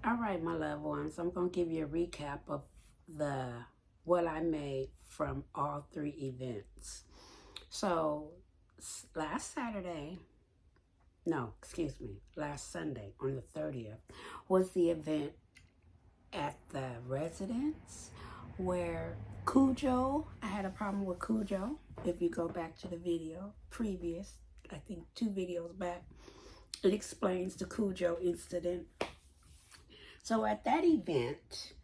All right, my loved ones, I'm going to give you a recap of the what I made from all three events. So last Saturday, no, excuse me, last Sunday on the 30th was the event at the residence where Cujo, I had a problem with Cujo. If you go back to the video previous, I think 2 videos back, it explains the Cujo incident. So at that event,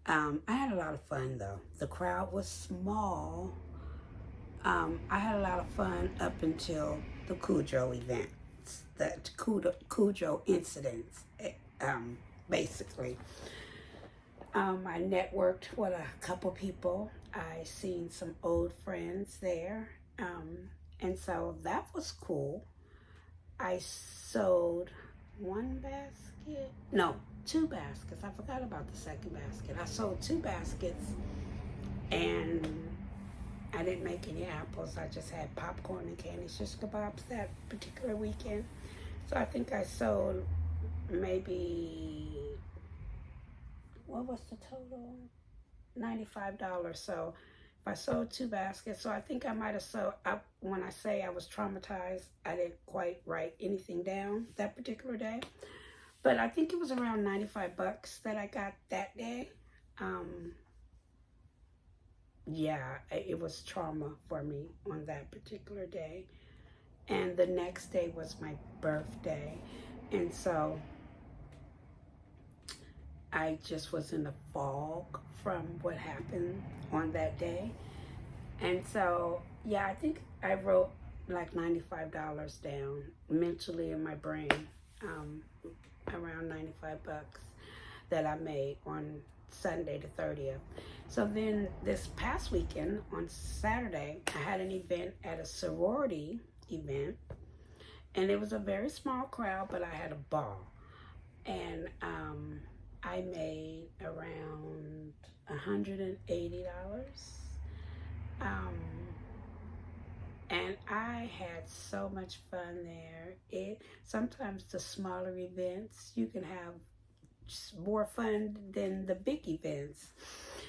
I had a lot of fun though. The crowd was small. I had a lot of fun up until the Cujo events, the Cujo incidents, basically. I networked with a couple people. I seen some old friends there. And so that was cool. I sold 1 basket. No, 2 baskets. I forgot about the second basket. I sold 2 baskets and I didn't make any apples. I just had popcorn and candy shish kebabs that particular weekend. So I think I sold maybe, what was the total? $95. So if I sold 2 baskets, so I think I might have sold, when I say I was traumatized, I didn't quite write anything down that particular day. But I think it was around $95 that I got that day. Yeah, it was trauma for me on that particular day. And the next day was my birthday. And so I just was in a fog from what happened on that day. And so, yeah, I think I wrote like $95 down mentally in my brain, around $95 that I made on Sunday the 30th. So then this past weekend on Saturday, I had an event at a sorority event, and it was a very small crowd, but I had a ball. And I made around $180. And I had so much fun there. Sometimes the smaller events, you can have more fun than the big events.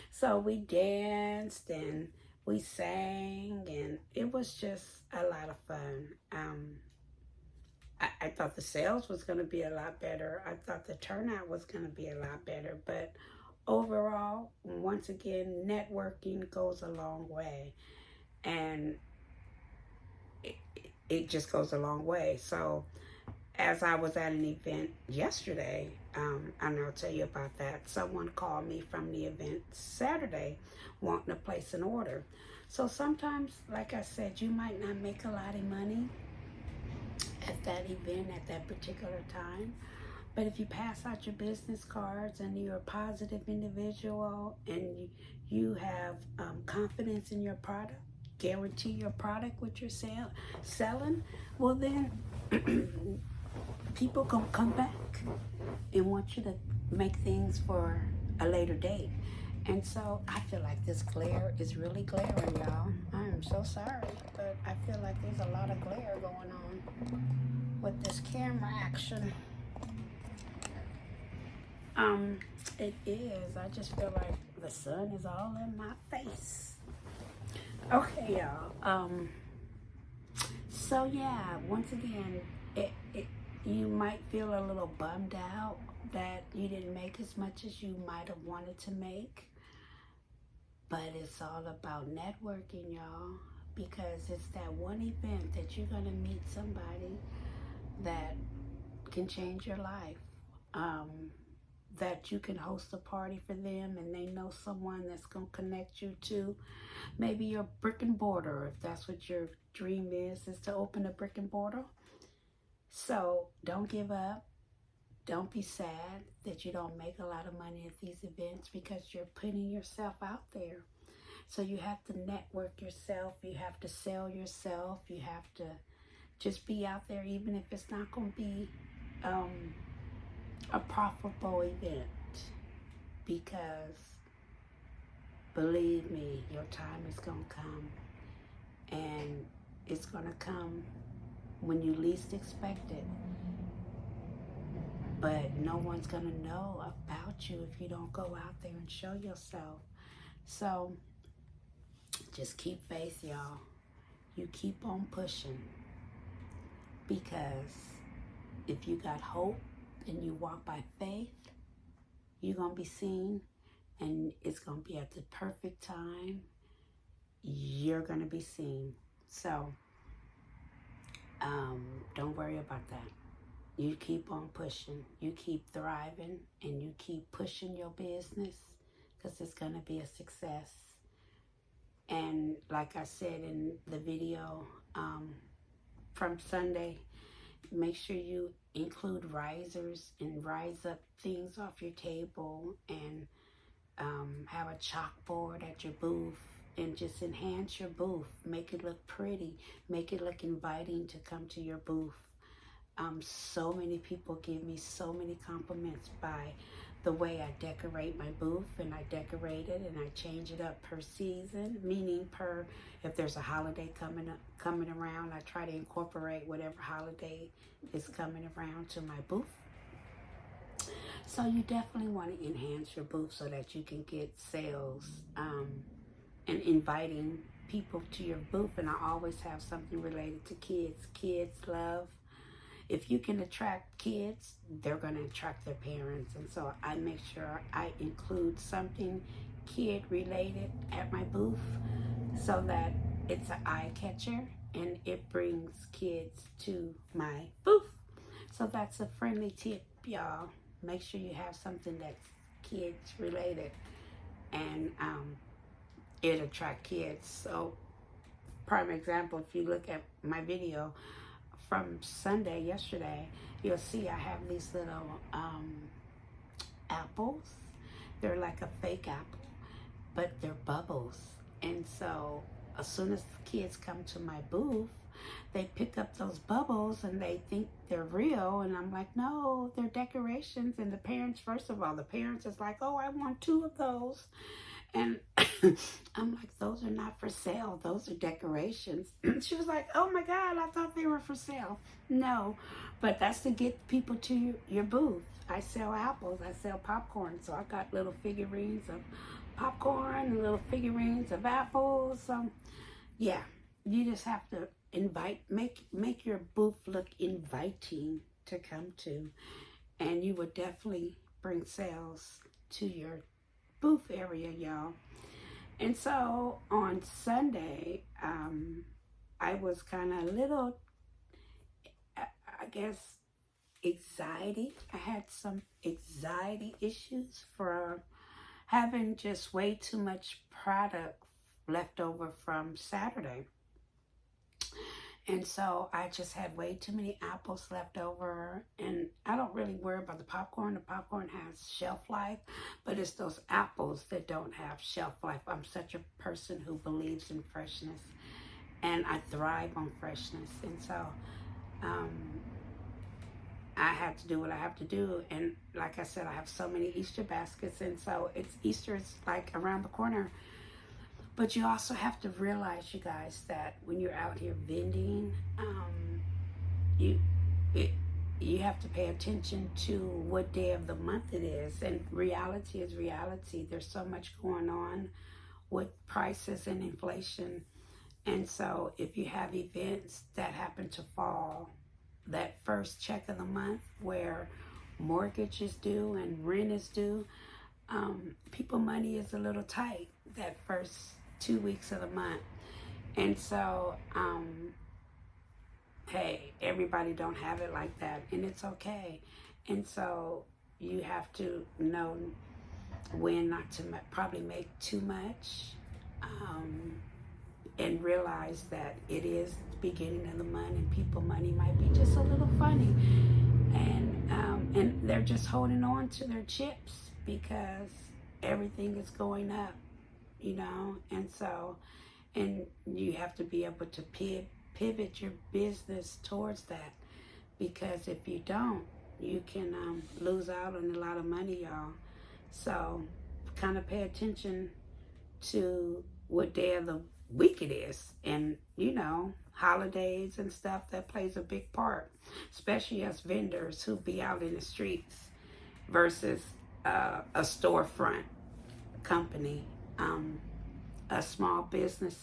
So we danced and we sang, and it was just a lot of fun. I thought the sales was going to be a lot better. I thought the turnout was going to be a lot better. But overall, once again, networking goes a long way. And it just goes a long way. So as I was at an event yesterday, and I'll tell you about that, someone called me from the event Saturday wanting to place an order. So sometimes, like I said, you might not make a lot of money at that event at that particular time. But if you pass out your business cards and you're a positive individual and you have confidence in your product, guarantee your product what you're selling, well then people gonna come back and want you to make things for a later date. And so I feel like this glare is really glaring, y'all. I am so sorry, but I feel like there's a lot of glare going on with this camera action. It is. I just feel like the sun is all in my face. Okay, y'all. So yeah, once again, you might feel a little bummed out that you didn't make as much as you might have wanted to make. But it's all about networking, y'all, because it's that one event that you're going to meet somebody that can change your life. That you can host a party for them and they know someone that's going to connect you to maybe your brick and mortar, if that's what your dream is to open a brick and mortar. So don't give up. Don't be sad that you don't make a lot of money at these events, because you're putting yourself out there. So you have to network yourself. You have to sell yourself. You have to just be out there, even if it's not going to be a profitable event, because believe me, your time is going to come, and it's going to come when you least expect it. but no one's going to know about you if you don't go out there and show yourself. So just keep faith, y'all. You keep on pushing, because if you got hope and you walk by faith, you're going to be seen, and it's going to be at the perfect time. You're going to be seen. So don't worry about that. You keep on pushing. You keep thriving, and you keep pushing your business, because it's going to be a success. And like I said in the video from Sunday, make sure you include risers and rise up things off your table, and have a chalkboard at your booth, and just enhance your booth. Make it look pretty. Make it look inviting to come to your booth. So many people give me so many compliments by the way I decorate my booth, and I decorate it and I change it up per season, meaning if there's a holiday coming around, I try to incorporate whatever holiday is coming around to my booth. So you definitely want to enhance your booth so that you can get sales, and inviting people to your booth. And I always have something related to kids. Kids love. If you can attract kids, they're going to attract their parents. And so I make sure I include something kid related at my booth, so that it's an eye catcher and it brings kids to my booth. So that's a friendly tip, y'all. Make sure you have something that's kids related, and it attract kids. So prime example, if you look at my video from Sunday, yesterday, you'll see I have these little apples. They're like a fake apple, but they're bubbles. And so as soon as the kids come to my booth, they pick up those bubbles and they think they're real. And I'm like, no, they're decorations. And the parents, first of all, the parents is like, oh, I want 2 of those. And I'm like, those are not for sale. Those are decorations. She was like, oh my God, I thought they were for sale. No, but that's to get people to your booth. I sell apples. I sell popcorn. So I got little figurines of popcorn and little figurines of apples. So yeah, you just have to make your booth look inviting to come to. And you would definitely bring sales to your booth area, y'all. And so on Sunday, I was kind of a little, I guess, anxiety. I had some anxiety issues for having just way too much product left over from Saturday. And so I just had way too many apples left over. And I don't really worry about the popcorn. The popcorn has shelf life, but it's those apples that don't have shelf life. I'm such a person who believes in freshness, and I thrive on freshness. And so I had to do what I have to do. And like I said, I have so many Easter baskets. And so Easter is like around the corner. But you also have to realize, you guys, that when you're out here vending, you have to pay attention to what day of the month it is. And reality is reality. There's so much going on with prices and inflation. And so if you have events that happen to fall that first check of the month, where mortgage is due and rent is due, people money is a little tight that first 2 weeks of the month. And so hey, everybody don't have it like that, and it's okay. And so you have to know when not to probably make too much, and realize that it is the beginning of the month, and people money might be just a little funny, and they're just holding on to their chips because everything is going up, you know. And so, and you have to be able to pivot your business towards that, because if you don't, you can lose out on a lot of money, y'all. So kind of pay attention to what day of the week it is. And, holidays and stuff, that plays a big part, especially us vendors who be out in the streets versus a storefront company, a small business.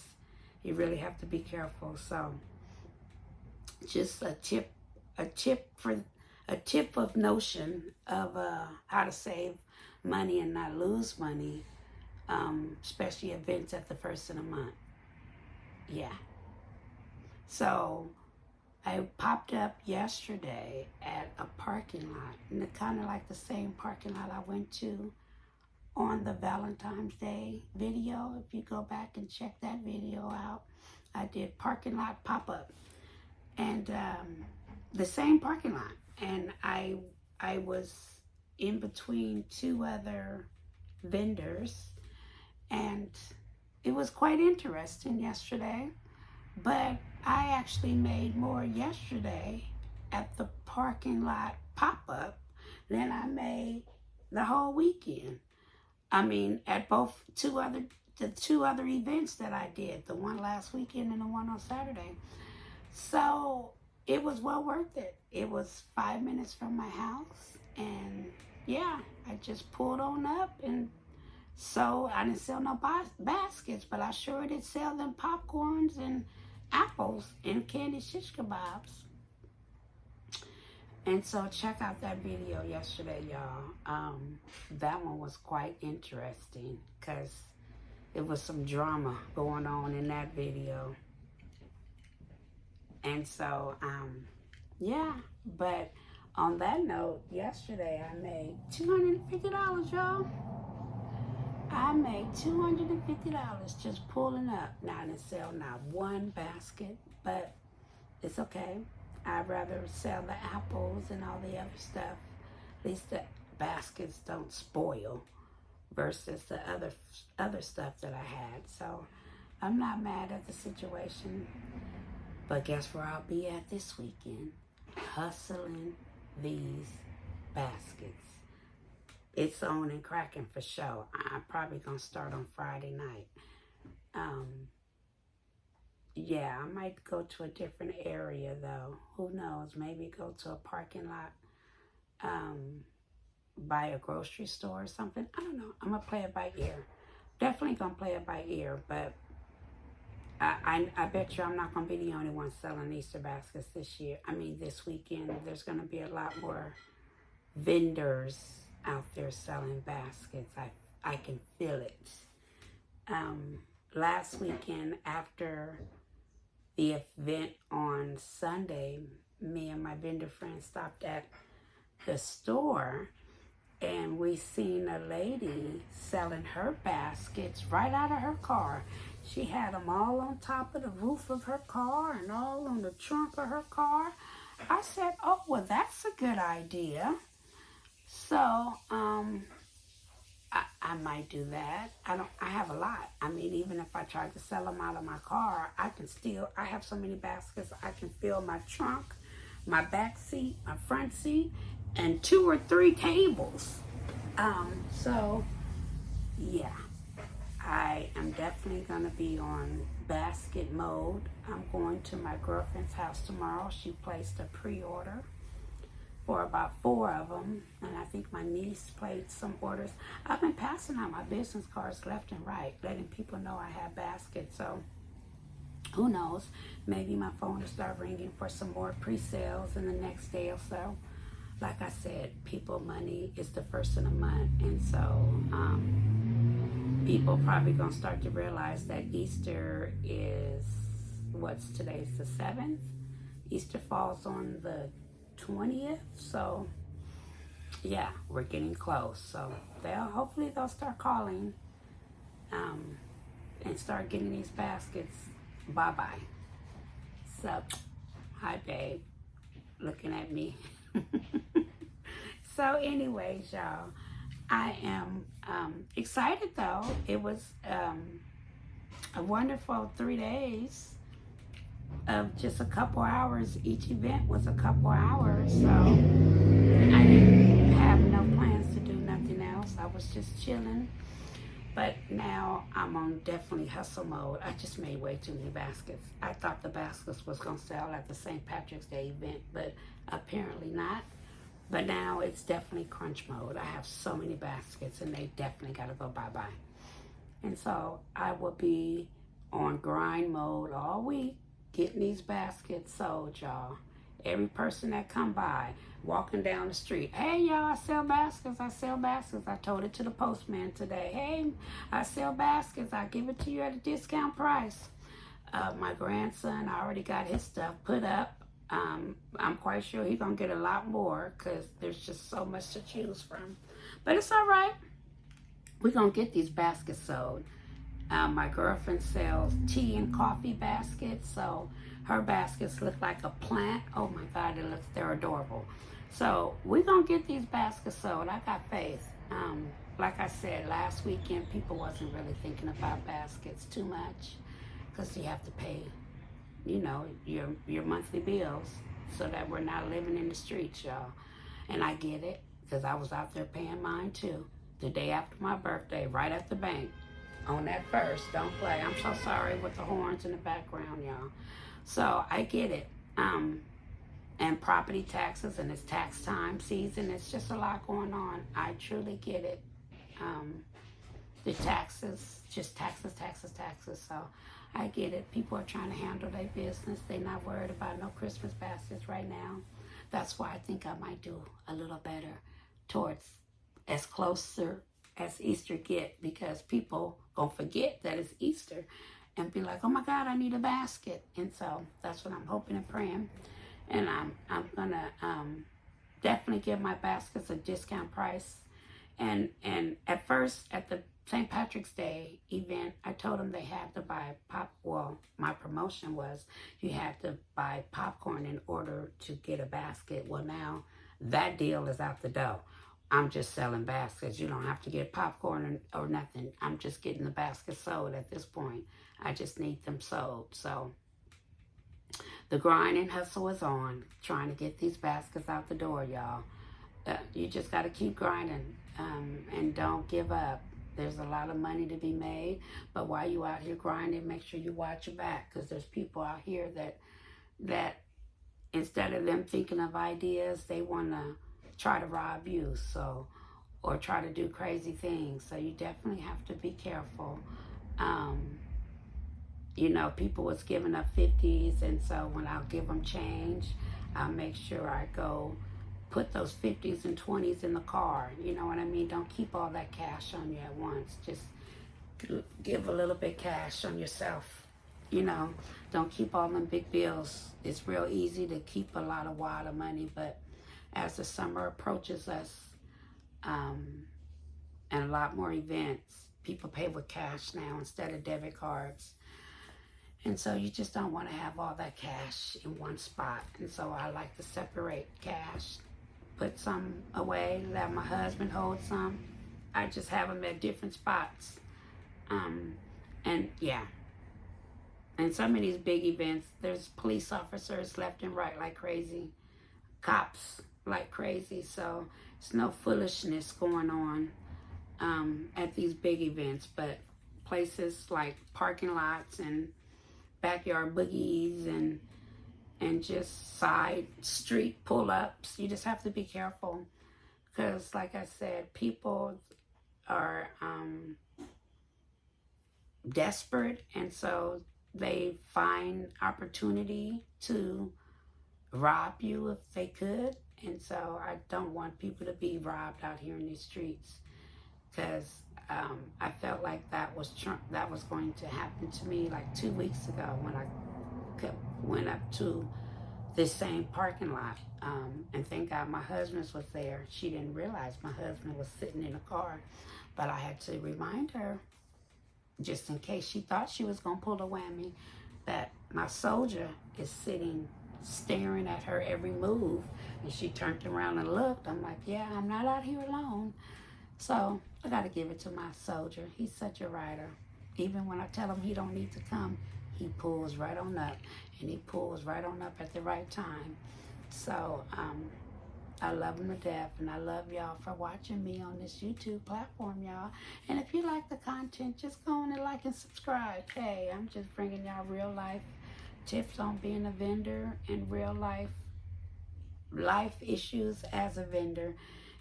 You really have to be careful. So just a tip of notion of how to save money and not lose money, especially events at the first of the month. Yeah. So I popped up yesterday at a parking lot, and it's kind of like the same parking lot I went to on the Valentine's Day video. If you go back and check that video out, I did parking lot pop-up, and the same parking lot, and I was in between two other vendors, and it was quite interesting yesterday. But I actually made more yesterday at the parking lot pop-up than I made the whole weekend. I mean, at the two other events that I did, the one last weekend and the one on Saturday. So it was well worth it. It was 5 minutes from my house, and yeah, I just pulled on up. And so I didn't sell no baskets, but I sure did sell them popcorns and apples and candy shish kebabs. And so check out that video yesterday, y'all. That one was quite interesting because it was some drama going on in that video. And so, yeah. But on that note, yesterday I made $250, y'all. I made $250 just pulling up. Now, I didn't sell not one basket, but it's okay. I'd rather sell the apples and all the other stuff. At least the baskets don't spoil versus the other stuff that I had. So I'm not mad at the situation. But guess where I'll be at this weekend? Hustling these baskets. It's on and cracking for sure. I'm probably going to start on Friday night. Yeah, I might go to a different area, though. Who knows? Maybe go to a parking lot, by a grocery store or something. I don't know. I'm going to play it by ear. Definitely going to play it by ear, but I bet you I'm not going to be the only one selling Easter baskets this weekend. There's going to be a lot more vendors out there selling baskets. I can feel it. Last weekend after the event on Sunday, me and my vendor friend stopped at the store, and we seen a lady selling her baskets right out of her car. She had them all on top of the roof of her car and all on the trunk of her car. I said, oh, well, that's a good idea. So, I might do that. I have a lot. I mean, even if I tried to sell them out of my car, I have so many baskets, I can fill my trunk, my back seat, my front seat, and 2 or 3 tables. So, yeah, I am definitely going to be on basket mode. I'm going to my girlfriend's house tomorrow. She placed a pre-order for about 4 of them, and I think my niece placed some orders. I've been passing out my business cards left and right, letting people know I have baskets. So who knows, maybe my phone will start ringing for some more pre-sales in the next day or so. Like I said, people money is the first of the month, and so people probably gonna start to realize that Easter is, today's the 7th? Easter falls on the 20th, so yeah, we're getting close. So hopefully they'll start calling and start getting these baskets. Bye-bye. So, hi babe, looking at me. So anyways, y'all, I am excited though. It was a wonderful 3 days of just a couple hours. Each event was a couple hours, so I didn't have no plans to do nothing else. I was just chilling, But now I'm on definitely hustle mode. I just made way too many baskets. I thought the baskets was going to sell at the St. Patrick's Day event, but apparently not. But now it's definitely crunch mode. I have so many baskets and they definitely got to go bye-bye. And so I will be on grind mode all week, getting these baskets sold, y'all. Every person that come by, walking down the street, hey, y'all, I sell baskets, I sell baskets. I told it to the postman today. Hey, I sell baskets. I give it to you at a discount price. My grandson already got his stuff put up. I'm quite sure he's going to get a lot more because there's just so much to choose from. But it's all right. We're going to get these baskets sold. My girlfriend sells tea and coffee baskets, so her baskets look like a plant. Oh my God, they're adorable. So we're going to get these baskets sold. I got faith. Like I said, last weekend, people wasn't really thinking about baskets too much because you have to pay, your monthly bills so that we're not living in the streets, y'all. And I get it because I was out there paying mine too. The day after my birthday, right at the bank. On that first, don't play. I'm so sorry with the horns in the background, y'all. So I get it. And property taxes, and it's tax time season. It's just a lot going on. I truly get it. The taxes, just taxes. So I get it. People are trying to handle their business. They're not worried about no Christmas baskets right now. That's why I think I might do a little better towards as closer as Easter get, because people gonna forget that it's Easter and be like, oh my God, I need a basket. And so that's what I'm hoping and praying. And I'm gonna definitely give my baskets a discount price. And at first, at the St. Patrick's Day event, I told them they had to buy my promotion was you had to buy popcorn in order to get a basket. Well, now that deal is out the door. I'm just selling baskets. You don't have to get popcorn or nothing. I'm just getting the baskets sold at this point. I just need them sold. So the grind and hustle is on, trying to get these baskets out the door, y'all. You just got to keep grinding and don't give up. There's a lot of money to be made, but while you out here grinding, make sure you watch your back, because there's people out here that instead of them thinking of ideas, they want to try to rob you, or try to do crazy things. So you definitely have to be careful. People was giving up 50s, and so when I'll give them change, I'll make sure I go put those 50s and 20s in the car. You know what I mean? Don't keep all that cash on you at once. Just give a little bit cash on yourself. Don't keep all them big bills. It's real easy to keep a lot of money, but as the summer approaches us, and a lot more events, people pay with cash now instead of debit cards. And so you just don't want to have all that cash in one spot. And so I like to separate cash, put some away, let my husband hold some. I just have them at different spots. And some of these big events, there's police officers left and right like crazy, cops like crazy. So it's no foolishness going on at these big events, but places like parking lots and backyard boogies and just side street pull-ups, you just have to be careful, because like I said, people are desperate, and so they find opportunity to rob you if they could. And so I don't want people to be robbed out here in these streets, because I felt like that was going to happen to me like 2 weeks ago when I went up to this same parking lot. And thank God my husband was there. She didn't realize my husband was sitting in the car, but I had to remind her, just in case she thought she was going to pull a whammy, that my soldier is sitting staring at her every move. And she turned around and looked. I'm like, yeah, I'm not out here alone. So I got to give it to my soldier. He's such a rider. Even when I tell him he don't need to come, he pulls right on up. And he pulls right on up at the right time. So I love them to death, and I love y'all for watching me on this YouTube platform, y'all. And if you like the content, just go on and like and subscribe. Hey, I'm just bringing y'all real life tips on being a vendor and real life issues as a vendor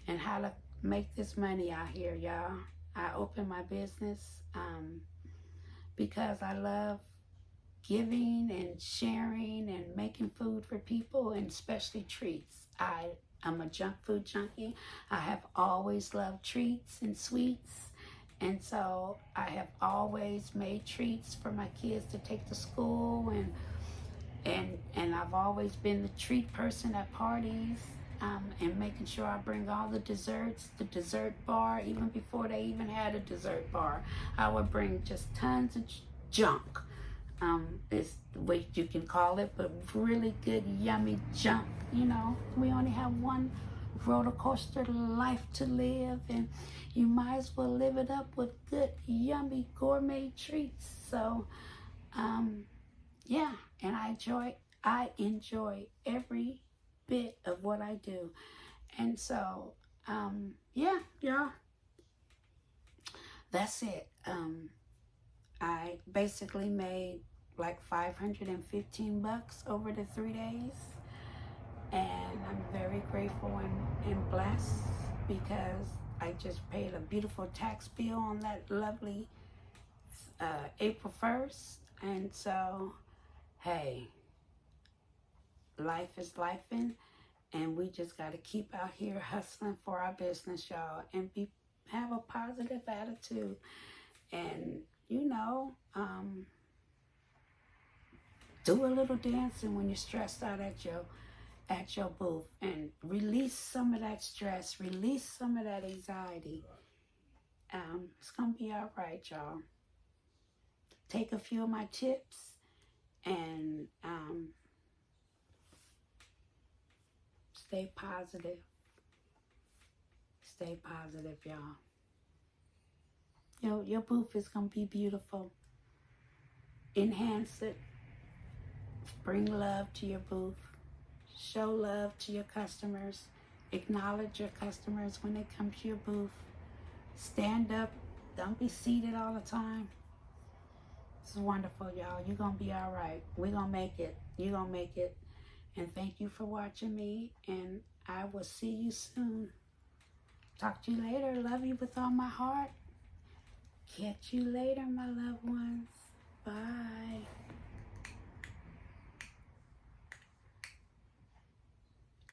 and how to make this money out here, y'all. I opened my business because I love giving and sharing and making food for people, and especially treats. I'm a junk food junkie. I have always loved treats and sweets. And so I have always made treats for my kids to take to school, and I've always been the treat person at parties, and making sure I bring all the desserts, the dessert bar, even before they even had a dessert bar. I would bring just tons of junk. Is the way you can call it, but really good, yummy junk. You know, we only have one roller coaster life to live, and you might as well live it up with good, yummy, gourmet treats. So, yeah, and I enjoy every bit of what I do. And so, yeah, y'all, that's it. I basically made like 515 bucks over the 3 days, and I'm very grateful and blessed because I just paid a beautiful tax bill on that lovely April 1st. And so, hey, life is lifing, and we just got to keep out here hustling for our business, y'all, and have a positive attitude. And you know, do a little dancing when you're stressed out at your booth, and release some of that stress, release some of that anxiety. It's gonna be all right, y'all. Take a few of my tips and stay positive. Stay positive, y'all. Your booth is gonna be beautiful. Enhance it. Bring love to your booth. Show love to your customers. Acknowledge your customers when they come to your booth. Stand up. Don't be seated all the time. It's wonderful, y'all. You're going to be all right. We're going to make it. You're going to make it. And thank you for watching me. And I will see you soon. Talk to you later. Love you with all my heart. Catch you later, my loved ones. Bye.